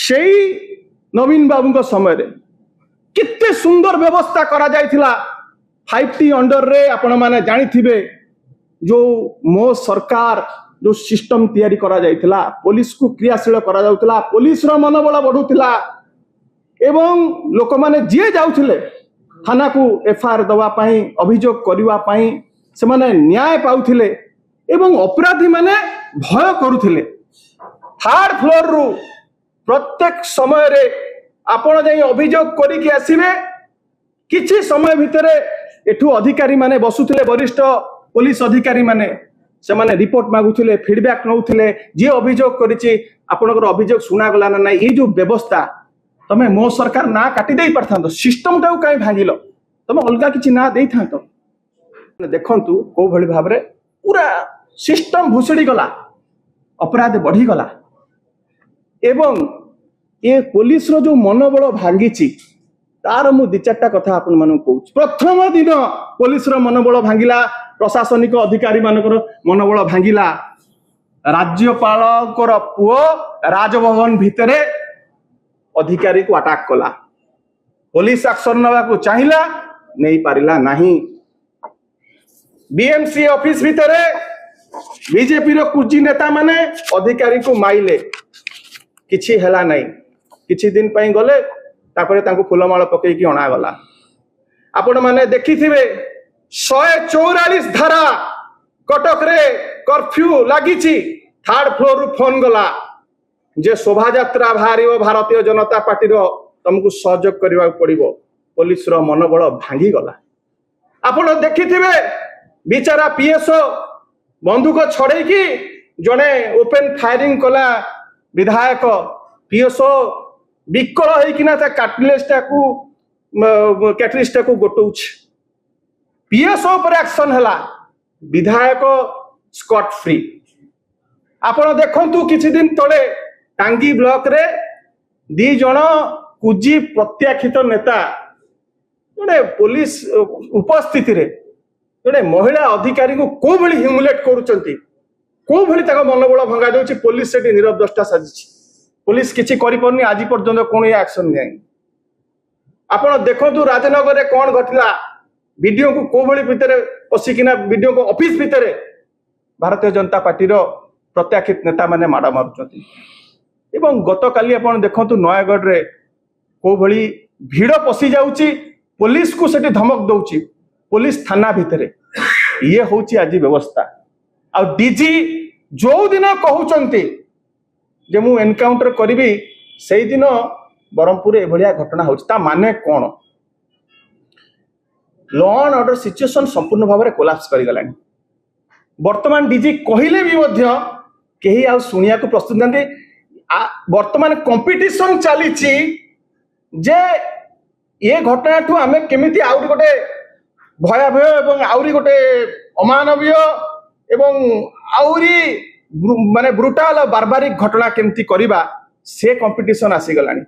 सेई नवीन बाबू समय केते सुंदर व्यवस्था करा जायथिला 5T अंडर रे आपण माने जानी थिबे जो मो सरकार जो सिस्टम तैयारी करा जायथिला पुलिस को क्रियाशील करा जाउथिला पुलिस रो मनोबल बढ़ुथिला एवं लोक माने जे जाउथिले थाना को एफआईआर दवा पाई अभियोग करबा पाई से माने न्याय पाउथिले एवं अपराधी माने भय करुथिले। थर्ड फ्लोर रु प्रत्येक समय रे आपण जाई अभियोग करिक आसीबे किछि समय भितरे एठू अधिकारी माने बसुथिले वरिष्ठ पुलिस अधिकारी माने से माने रिपोर्ट मागुथिले फीडबैक नउथिले जे अभियोग करिछि आपनकर अभियोग सुना गला ना ये जो व्यवस्था तमे मो सरकार ना काटी देई परथांतो सिस्टम टाउ काई भांगिलो तमे अलगा किछि ना देई थांतो देखंतु को भली भाबरे पूरा सिस्टम भुसड़ी गला अपराध बढ़ी गला एवं ये पुलिस रो जो मनोबल भांगिछि तार मु दि चारटा कथा आपन मानु कहूँ। प्रथम दिन पुलिस रो मनोबल भांगिला प्रशासनिक अधिकारी मानकर मनोबल भांगिला राज्यपाल पुओ राजभवन भितरे अधिकारी को अटैक कला पुलिस एक्शन नवा को चाहिला नहीं पारिला नहीं बीएमसी ऑफिस भितरे बीजेपी रो कुछ नेता माने अधिकारी को माइले किछि हेला नहीं किछि दिन पई गले तापरे तांको फुलमाळ पकई की अणा गला आपण माने देखिथिबे 144 धारा कटक रे कर्फ्यू लागिछि थर्ड फ्लोर रु फोन गला जे शोभा यात्रा बाहरियो भारतीय जनता पार्टी रो तुमको सहयोग करबा पड़िबो पुलिस रो मनोबल भांगी गला। आपण देखिथिबे बिचारा पीएसओ बंदूक छड़े की जने ओपन फायरिंग कला विधायक पीएसओ विकल होइकिना ता कैटलिस्टा को गोटौछ पीएसओ पर एक्शन हला विधायक स्कॉट फ्री। आपण देखंतु किछि दिन तळे टांगी ब्लॉक रे 2 जण कुजी प्रत्याखित नेता जड़े पुलिस उपस्थिति रे जड़े महिला अधिकारी को को भली ह्यूमिलेट करूचंती को भली ताको मनोबल भंगा देउची पुलिस सेठी नीरव दृष्टा साजिछि पुलिस किछि करि परनी आज पर्यंत कोन एक्शन नै। आपण देखंतु राजनगर रे कोन घटिला वीडियो को को भली भितरे पसिकिना वीडियो को ऑफिस भितरे भारतीय जनता पार्टी रो प्रत्याखित नेता माने माडा मारुचंती एवं गतकाली आपण देखंतु नयागढ़ रे को भली भीड़ पसी जाउची पुलिस को सेठी धमक दउची पुलिस थाना भितरे ये होची आज व्यवस्था आ डीजी जो दिन कहउचंती जे मु एनकाउंटर करिबी सेही दिन बरमपुर ए भलिया घटना होची ता माने कोन लॉ एंड ऑर्डर सिचुएशन संपूर्ण भाव में कोलैप्स करि गलानी। वर्तमान डीजी कहिले भी मध्य केही आ सुनिया को प्रस्तुत नथि वर्तमान कंपटीशन चली जे ये घटना ठू आमे केमिति आउरी गोटे भयावह एवं आउरी गोटे अमानवीय एवं आउरी माने ब्रुटाल और बारबारिक घटना केमिति करिबा से कंपटीशन आसी गलानी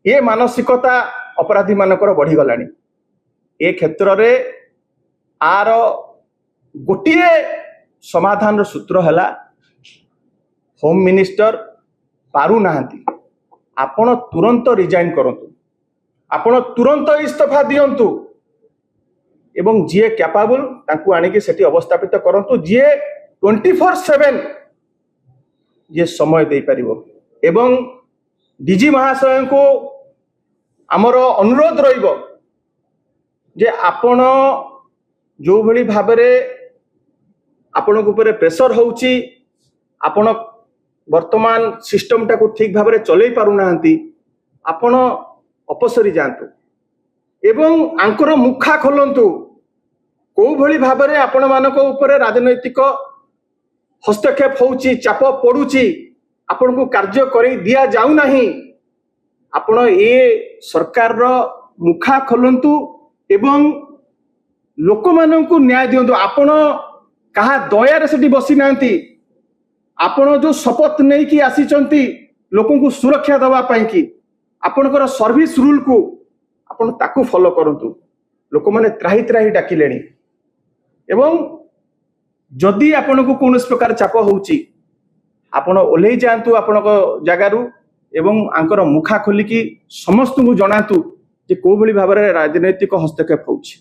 ये मानसिकता अपराधी मानकर बढ़ी गलानी। ए क्षेत्र रे आर गोटिए समाधान रो सूत्र हला होम मिनिस्टर पारु नाहंती आपण तुरंत रिजाइन करंतु आपण तुरंत इस्तीफा दियंतु एवं जीए कैपेबल तांकु आनी के सेठी अवस्थापित करंतु जीए 24/7 ये समय दे परिबो एवं डीजी महाशय को हमर अनुरोध रहिबो जे आपण जो भली भाबरे आपण ऊपर प्रेशर होउची आपण वर्तमान सिस्टम टाको ठीक भाबरे चलै पारु नाहंती आपण अपसरी जानतु एवं आंकर मुखा खोलंतु को भली भाबरे आपण मानको ऊपर राजनैतिक हस्तक्षेप होउची चाप पडुची आपण को कार्य करै दिया जाउ नाही आपण ए सरकार रो मुखा खोलंतु एवं लोक माननकु न्याय दियंतु आपण कहा दयारे सेठी बसी नांती आपण जो शपथ नै कि आसीचंती लोकन को सुरक्षा दवा पाई कि आपनकर सर्विस रूल को आपण ताकू फॉलो करंतु लोक माने त्राही त्राही डाकिलेनी एवं जदि आपण को कोनस प्रकार चाप होउची आपण ओलै जानतु आपण को जगारु एवं आंकर मुखा खोलिकी समस्त को जनातु जे को भली भाव राजनैतिक हस्तक्षेप होउछि।